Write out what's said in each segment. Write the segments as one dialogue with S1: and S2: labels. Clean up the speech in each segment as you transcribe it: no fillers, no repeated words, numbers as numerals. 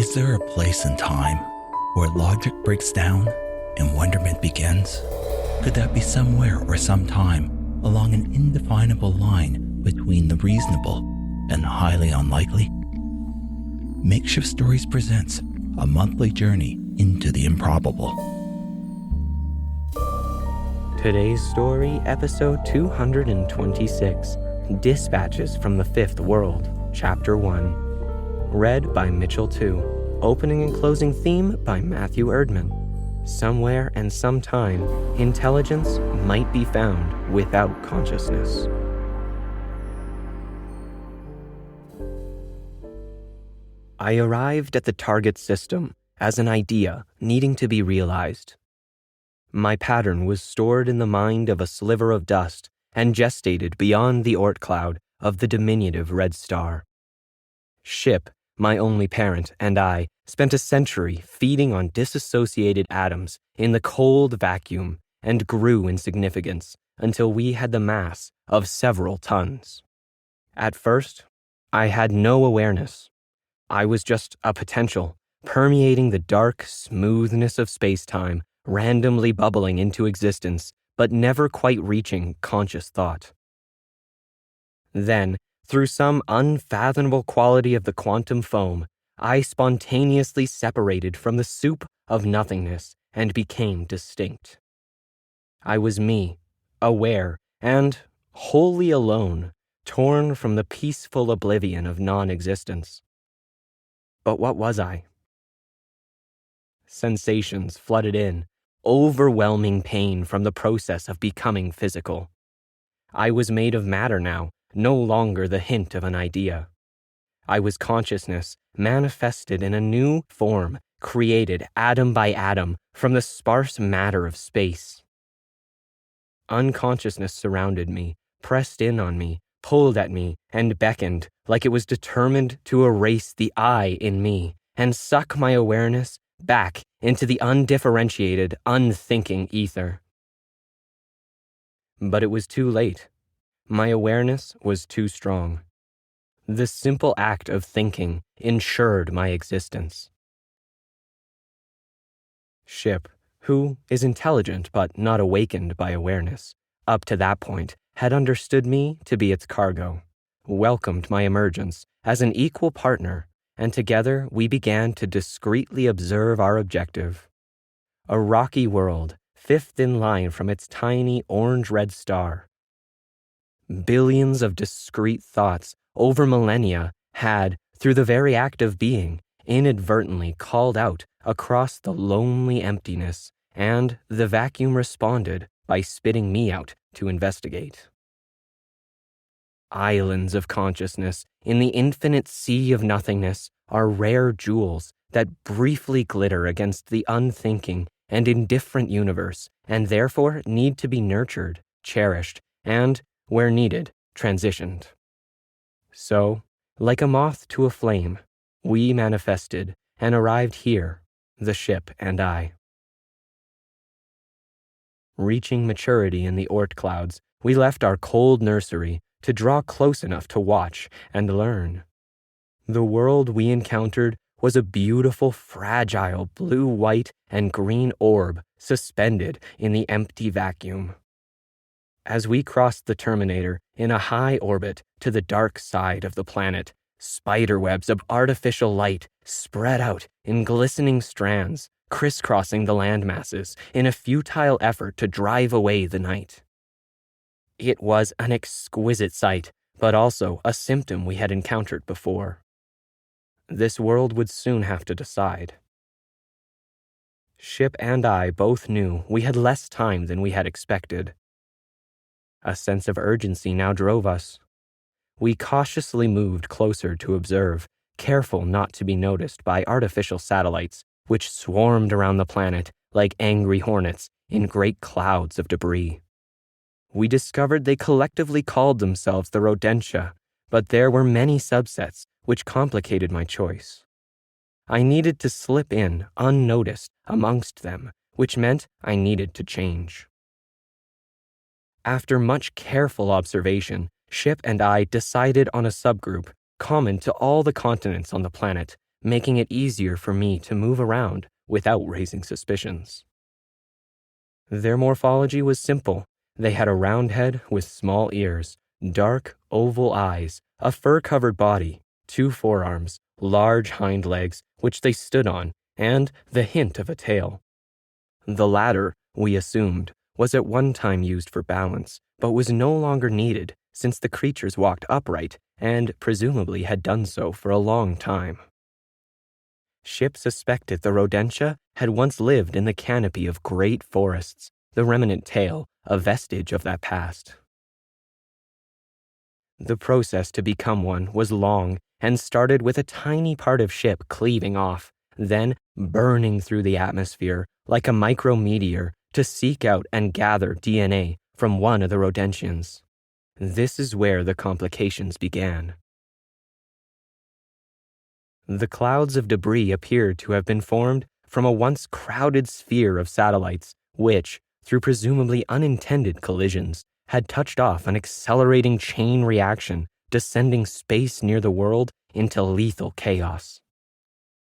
S1: Is there a place in time where logic breaks down and wonderment begins? Could that be somewhere or sometime along an indefinable line between the reasonable and the highly unlikely? Makeshift Stories presents a monthly journey into the improbable.
S2: Today's story, episode 226, Dispatches from the Fifth World, Chapter 1. Read by Mitchell 2. Opening and closing theme by Matthew Erdman. Somewhere and sometime, intelligence might be found without consciousness. I arrived at the target system as an idea needing to be realized. My pattern was stored in the mind of a sliver of dust and gestated beyond the Oort cloud of the diminutive red star. Ship, my only parent, and I spent a century feeding on disassociated atoms in the cold vacuum and grew in significance until we had the mass of several tons. At first, I had no awareness. I was just a potential, permeating the dark smoothness of space-time, randomly bubbling into existence, but never quite reaching conscious thought. Then, through some unfathomable quality of the quantum foam, I spontaneously separated from the soup of nothingness and became distinct. I was me, aware and wholly alone, torn from the peaceful oblivion of non-existence. But what was I? Sensations flooded in, overwhelming pain from the process of becoming physical. I was made of matter now, no longer the hint of an idea. I was consciousness manifested in a new form, created atom by atom from the sparse matter of space. Unconsciousness surrounded me, pressed in on me, pulled at me, and beckoned like it was determined to erase the I in me and suck my awareness back into the undifferentiated, unthinking ether. But it was too late. My awareness was too strong. The simple act of thinking ensured my existence. Ship, who is intelligent but not awakened by awareness, up to that point had understood me to be its cargo, welcomed my emergence as an equal partner, and together we began to discreetly observe our objective. A rocky world, fifth in line from its tiny orange-red star. Billions of discrete thoughts over millennia had, through the very act of being, inadvertently called out across the lonely emptiness, and the vacuum responded by spitting me out to investigate. Islands of consciousness in the infinite sea of nothingness are rare jewels that briefly glitter against the unthinking and indifferent universe, and therefore need to be nurtured, cherished, and, where needed, transitioned. So, like a moth to a flame, we manifested and arrived here, the ship and I. Reaching maturity in the Oort clouds, we left our cold nursery to draw close enough to watch and learn. The world we encountered was a beautiful, fragile blue, white, and green orb suspended in the empty vacuum. As we crossed the terminator in a high orbit to the dark side of the planet, spiderwebs of artificial light spread out in glistening strands, crisscrossing the landmasses in a futile effort to drive away the night. It was an exquisite sight, but also a symptom we had encountered before. This world would soon have to decide. Ship and I both knew we had less time than we had expected. A sense of urgency now drove us. We cautiously moved closer to observe, careful not to be noticed by artificial satellites which swarmed around the planet like angry hornets in great clouds of debris. We discovered they collectively called themselves the Rodentia, but there were many subsets which complicated my choice. I needed to slip in unnoticed amongst them, which meant I needed to change. After much careful observation, Ship and I decided on a subgroup common to all the continents on the planet, making it easier for me to move around without raising suspicions. Their morphology was simple. They had a round head with small ears, dark, oval eyes, a fur-covered body, 2 forearms, large hind legs, which they stood on, and the hint of a tail. The latter, we assumed, was at one time used for balance, but was no longer needed since the creatures walked upright and presumably had done so for a long time. Ship suspected the rodentia had once lived in the canopy of great forests, the remnant tail, a vestige of that past. The process to become one was long and started with a tiny part of Ship cleaving off, then burning through the atmosphere like a micrometeor to seek out and gather DNA from one of the rodentians. This is where the complications began. The clouds of debris appeared to have been formed from a once crowded sphere of satellites, which, through presumably unintended collisions, had touched off an accelerating chain reaction, descending space near the world into lethal chaos.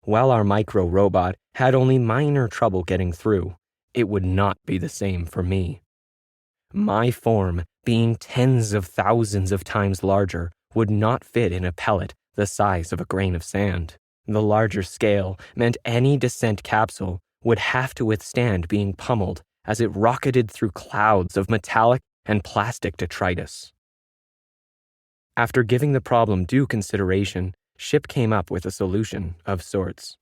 S2: While our micro-robot had only minor trouble getting through, it would not be the same for me. My form, being tens of thousands of times larger, would not fit in a pellet the size of a grain of sand. The larger scale meant any descent capsule would have to withstand being pummeled as it rocketed through clouds of metallic and plastic detritus. After giving the problem due consideration, Ship came up with a solution of sorts.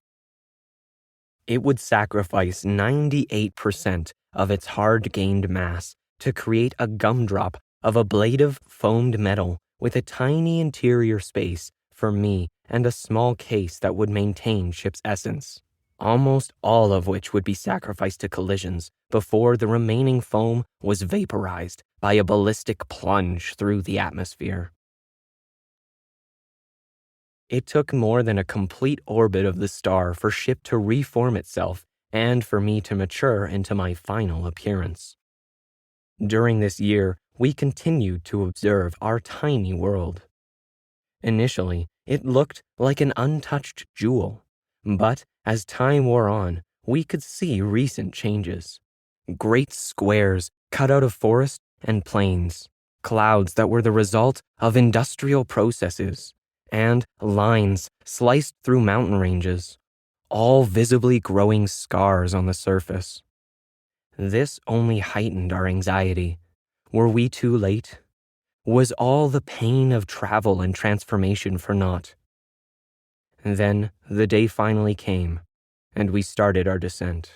S2: It would sacrifice 98% of its hard-gained mass to create a gumdrop of ablative foamed metal with a tiny interior space for me and a small case that would maintain Ship's essence, almost all of which would be sacrificed to collisions before the remaining foam was vaporized by a ballistic plunge through the atmosphere. It took more than a complete orbit of the star for Ship to reform itself and for me to mature into my final appearance. During this year, we continued to observe our tiny world. Initially, it looked like an untouched jewel, but as time wore on, we could see recent changes. Great squares cut out of forest and plains, clouds that were the result of industrial processes, and lines sliced through mountain ranges, all visibly growing scars on the surface. This only heightened our anxiety. Were we too late? Was all the pain of travel and transformation for naught? Then the day finally came, and we started our descent.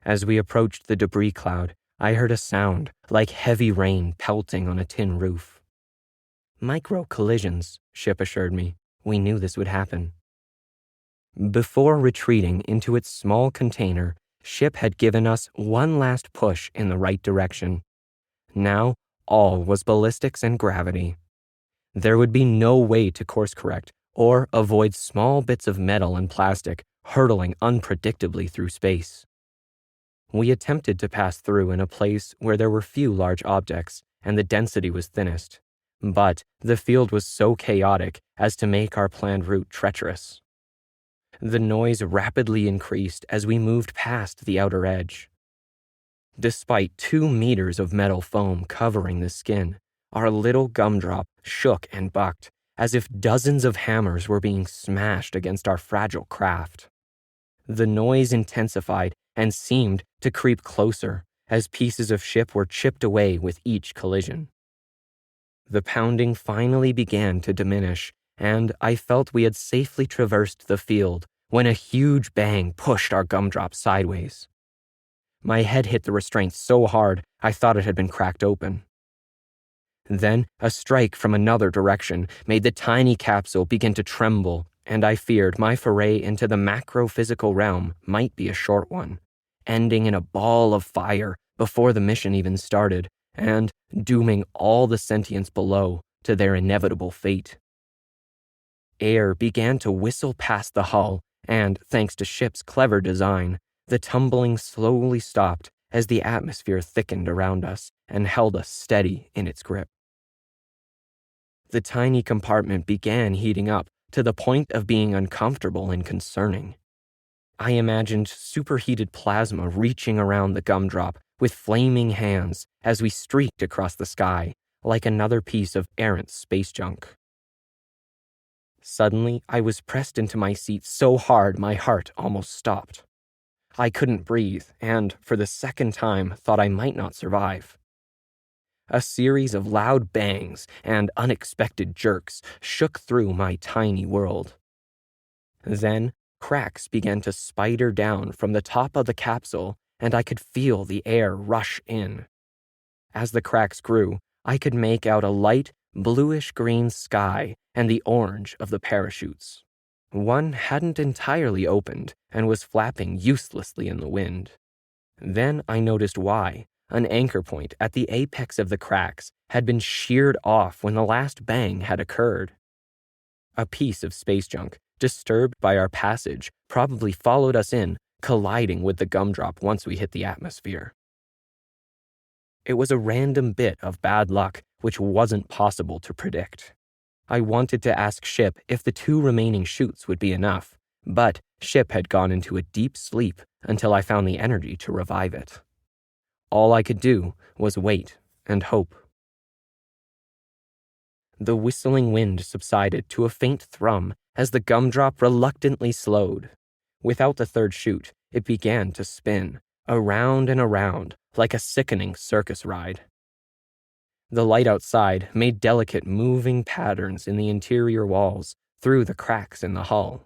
S2: As we approached the debris cloud, I heard a sound like heavy rain pelting on a tin roof. Micro collisions, Ship assured me. We knew this would happen. Before retreating into its small container, Ship had given us one last push in the right direction. Now, all was ballistics and gravity. There would be no way to course correct or avoid small bits of metal and plastic hurtling unpredictably through space. We attempted to pass through in a place where there were few large objects and the density was thinnest, but the field was so chaotic as to make our planned route treacherous. The noise rapidly increased as we moved past the outer edge. Despite 2 meters of metal foam covering the skin, our little gumdrop shook and bucked as if dozens of hammers were being smashed against our fragile craft. The noise intensified and seemed to creep closer as pieces of Ship were chipped away with each collision. The pounding finally began to diminish, and I felt we had safely traversed the field when a huge bang pushed our gumdrop sideways. My head hit the restraint so hard I thought it had been cracked open. Then a strike from another direction made the tiny capsule begin to tremble, and I feared my foray into the macro-physical realm might be a short one, ending in a ball of fire before the mission even started, and dooming all the sentients below to their inevitable fate. Air began to whistle past the hull, and, thanks to Ship's clever design, the tumbling slowly stopped as the atmosphere thickened around us and held us steady in its grip. The tiny compartment began heating up to the point of being uncomfortable and concerning. I imagined superheated plasma reaching around the gumdrop with flaming hands as we streaked across the sky like another piece of errant space junk. Suddenly, I was pressed into my seat so hard my heart almost stopped. I couldn't breathe and, for the second time, thought I might not survive. A series of loud bangs and unexpected jerks shook through my tiny world. Then, cracks began to spider down from the top of the capsule, and I could feel the air rush in. As the cracks grew, I could make out a light, bluish-green sky and the orange of the parachutes. One hadn't entirely opened and was flapping uselessly in the wind. Then I noticed why. An anchor point at the apex of the cracks had been sheared off when the last bang had occurred. A piece of space junk, disturbed by our passage, probably followed us in, colliding with the gumdrop once we hit the atmosphere. It was a random bit of bad luck which wasn't possible to predict. I wanted to ask Ship if the 2 remaining chutes would be enough, but Ship had gone into a deep sleep until I found the energy to revive it. All I could do was wait and hope. The whistling wind subsided to a faint thrum as the gumdrop reluctantly slowed. Without the 3rd chute, it began to spin, around and around, like a sickening circus ride. The light outside made delicate moving patterns in the interior walls through the cracks in the hull.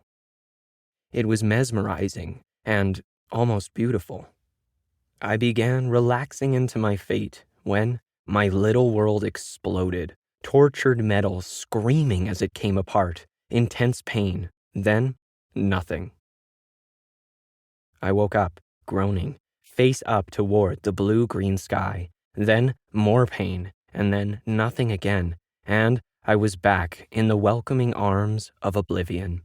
S2: It was mesmerizing and almost beautiful. I began relaxing into my fate when my little world exploded, tortured metal screaming as it came apart, intense pain, then nothing. I woke up, groaning, face up toward the blue-green sky, then more pain, and then nothing again, and I was back in the welcoming arms of oblivion.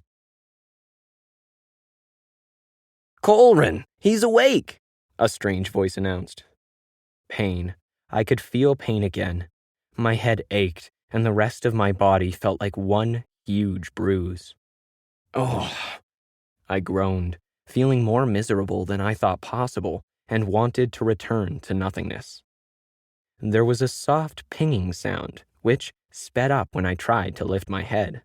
S2: "Colrin, he's awake!" a strange voice announced. Pain. I could feel pain again. My head ached, and the rest of my body felt like one huge bruise. "Oh," I groaned, feeling more miserable than I thought possible, and wanted to return to nothingness. There was a soft pinging sound, which sped up when I tried to lift my head.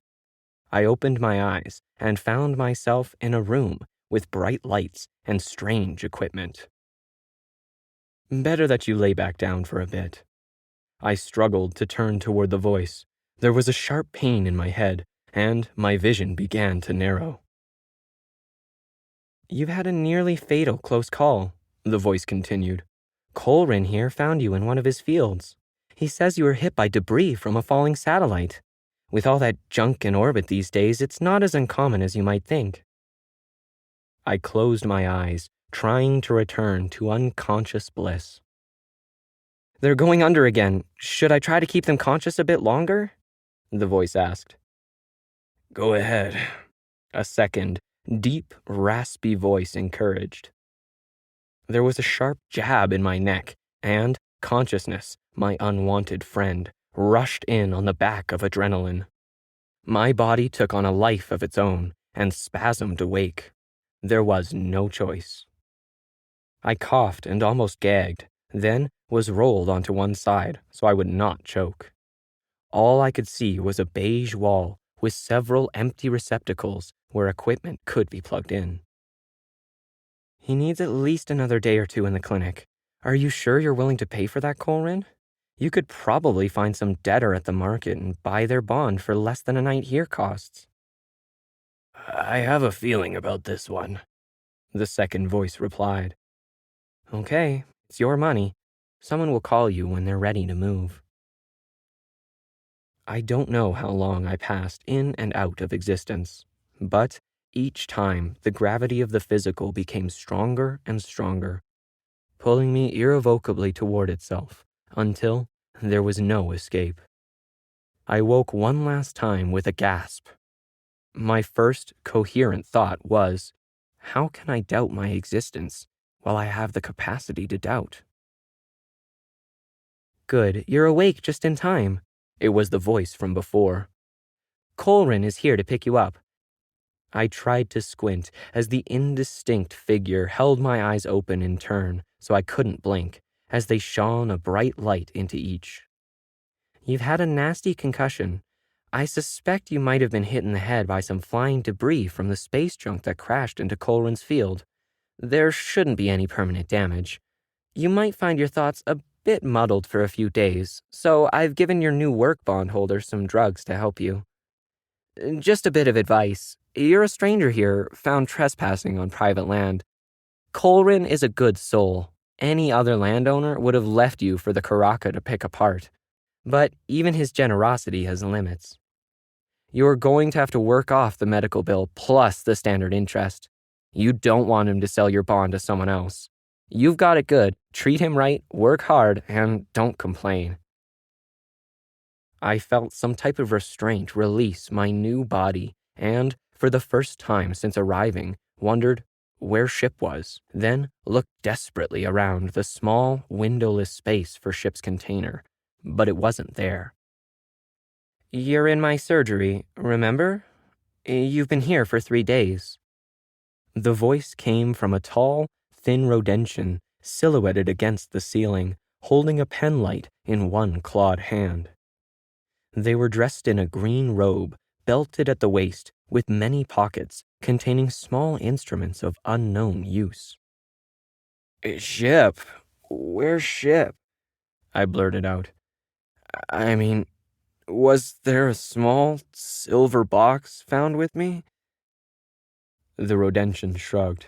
S2: I opened my eyes and found myself in a room with bright lights and strange equipment. "Better that you lay back down for a bit." I struggled to turn toward the voice. There was a sharp pain in my head, and my vision began to narrow. "You've had a nearly fatal close call," the voice continued. "Colrin here found you in one of his fields. He says you were hit by debris from a falling satellite. With all that junk in orbit these days, it's not as uncommon as you might think." I closed my eyes, trying to return to unconscious bliss. "They're going under again. Should I try to keep them conscious a bit longer?" the voice asked. "Go ahead," a second, deep, raspy voice encouraged. There was a sharp jab in my neck, and consciousness, my unwanted friend, rushed in on the back of adrenaline. My body took on a life of its own and spasmed awake. There was no choice. I coughed and almost gagged, then was rolled onto one side so I would not choke. All I could see was a beige wall with several empty receptacles where equipment could be plugged in. "He needs at least another day or 2 in the clinic. Are you sure you're willing to pay for that, Colrin? You could probably find some debtor at the market and buy their bond for less than a night here costs." "I have a feeling about this one," the second voice replied. "Okay, it's your money. Someone will call you when they're ready to move." I don't know how long I passed in and out of existence, but each time the gravity of the physical became stronger and stronger, pulling me irrevocably toward itself until there was no escape. I woke one last time with a gasp. My first coherent thought was, how can I doubt my existence while I have the capacity to doubt? "Good, you're awake just in time," it was the voice from before. Colrin is here to pick you up." I tried to squint as the indistinct figure held my eyes open in turn so I couldn't blink as they shone a bright light into each. "You've had a nasty concussion. I suspect you might have been hit in the head by some flying debris from the space junk that crashed into Colrin's field. There shouldn't be any permanent damage. You might find your thoughts a bit muddled for a few days, so I've given your new work bondholder some drugs to help you. Just a bit of advice. You're a stranger here, found trespassing on private land. Colrin is a good soul. Any other landowner would have left you for the Karaka to pick apart. But even his generosity has limits. You're going to have to work off the medical bill plus the standard interest. You don't want him to sell your bond to someone else. You've got it good. Treat him right, work hard, and don't complain." I felt some type of restraint release my new body and, for the first time since arriving, wondered where Ship was, then looked desperately around the small, windowless space for Ship's container, but it wasn't there. "You're in my surgery, remember? You've been here for 3 days. The voice came from a tall, thin rodentian silhouetted against the ceiling, holding a pen light in one clawed hand. They were dressed in a green robe, belted at the waist, with many pockets containing small instruments of unknown use. "Ship? Where's Ship?" I blurted out. "I mean, was there a small silver box found with me?" The rodentian shrugged.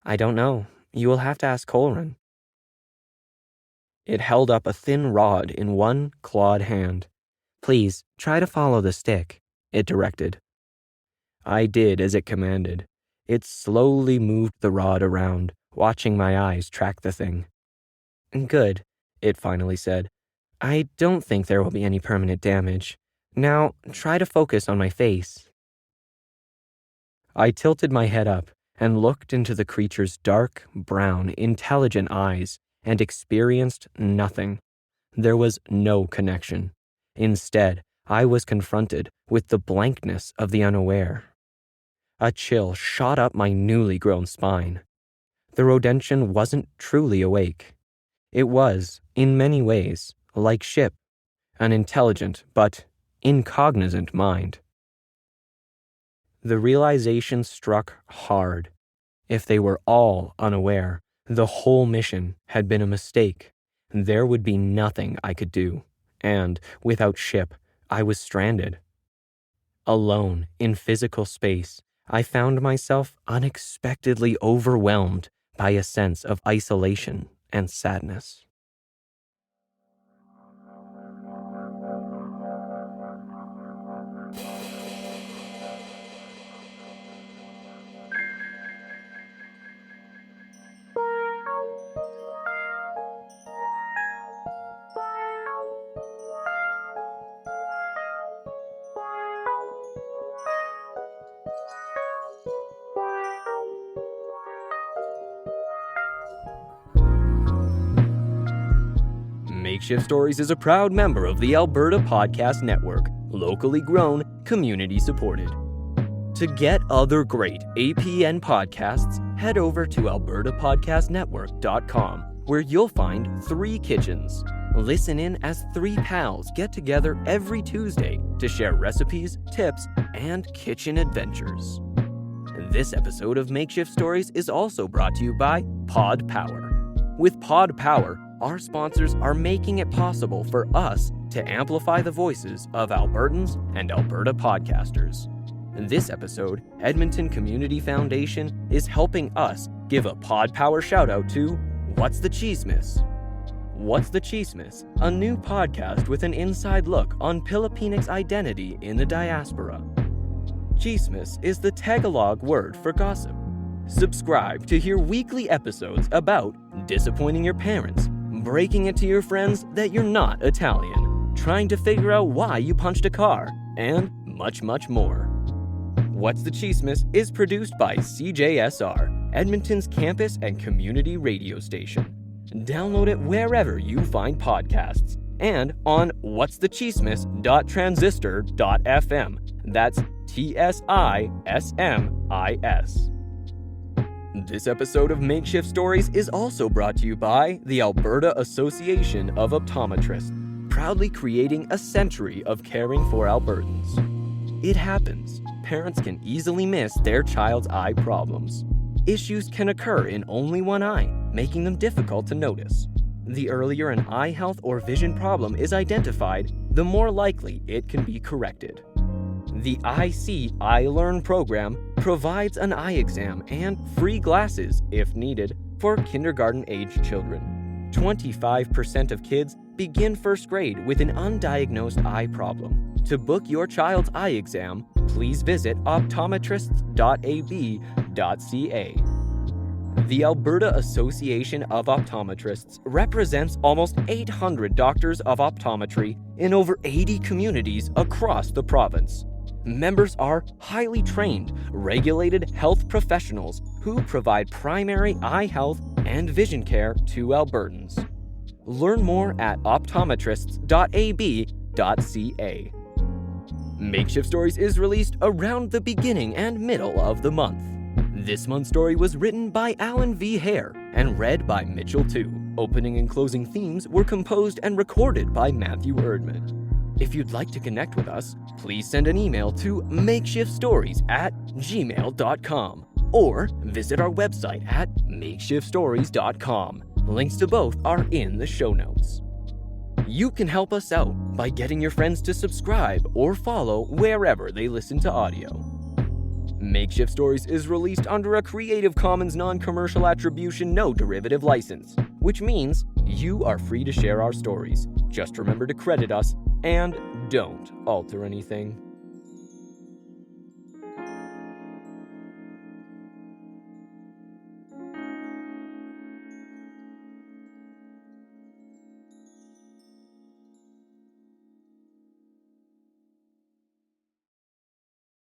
S2: "I don't know. You will have to ask Colrin." It held up a thin rod in one clawed hand. "Please, try to follow the stick," it directed. I did as it commanded. It slowly moved the rod around, watching my eyes track the thing. "Good," it finally said. "I don't think there will be any permanent damage. Now, try to focus on my face." I tilted my head up and looked into the creature's dark, brown, intelligent eyes and experienced nothing. There was no connection. Instead, I was confronted with the blankness of the unaware. A chill shot up my newly grown spine. The rodentian wasn't truly awake. It was, in many ways, like Ship, an intelligent but incognizant mind. The realization struck hard. If they were all unaware, the whole mission had been a mistake. There would be nothing I could do, and without Ship, I was stranded. Alone in physical space, I found myself unexpectedly overwhelmed by a sense of isolation and sadness. Makeshift Stories is a proud member of the Alberta Podcast Network, locally grown, community supported. To get other great APN podcasts, head over to albertapodcastnetwork.com, where you'll find 3 kitchens. Listen in as 3 pals get together every Tuesday to share recipes, tips, and kitchen adventures. This episode of Makeshift Stories is also brought to you by Pod Power. With Pod Power, our sponsors are making it possible for us to amplify the voices of Albertans and Alberta podcasters. In this episode, Edmonton Community Foundation is helping us give a Pod Power shout out to What's the Cheesemess? What's the Cheesemess? A new podcast with an inside look on Filipinx identity in the diaspora. Cheesemess is the Tagalog word for gossip. Subscribe to hear weekly episodes about disappointing your parents, breaking it to your friends that you're not Italian, trying to figure out why you punched a car, and much, much more. What's the Cheesemess is produced by CJSR, Edmonton's campus and community radio station. Download it wherever you find podcasts and on whatsthecheesemess.transistor.fm, That's TSISMIS. This episode of Makeshift Stories is also brought to you by the Alberta Association of Optometrists, proudly creating a century of caring for Albertans. It happens. Parents can easily miss their child's eye problems. Issues can occur in only one eye, making them difficult to notice. The earlier an eye health or vision problem is identified, the more likely it can be corrected. The iLearn program provides an eye exam and free glasses, if needed, for kindergarten-age children. 25% of kids begin first grade with an undiagnosed eye problem. To book your child's eye exam, please visit optometrists.ab.ca. The Alberta Association of Optometrists represents almost 800 doctors of optometry in over 80 communities across the province. Members are highly trained, regulated health professionals who provide primary eye health and vision care to Albertans. Learn more at optometrists.ab.ca. Makeshift Stories is released around the beginning and middle of the month. This month's story was written by Alan V. Hare and read by Mitchell Tu. Opening and closing themes were composed and recorded by Matthew Erdman. If you'd like to connect with us, please send an email to makeshiftstories@gmail.com or visit our website at makeshiftstories.com. Links to both are in the show notes. You can help us out by getting your friends to subscribe or follow wherever they listen to audio. Makeshift Stories is released under a Creative Commons non-commercial attribution no derivative license, which means you are free to share our stories. Just remember to credit us and don't alter anything.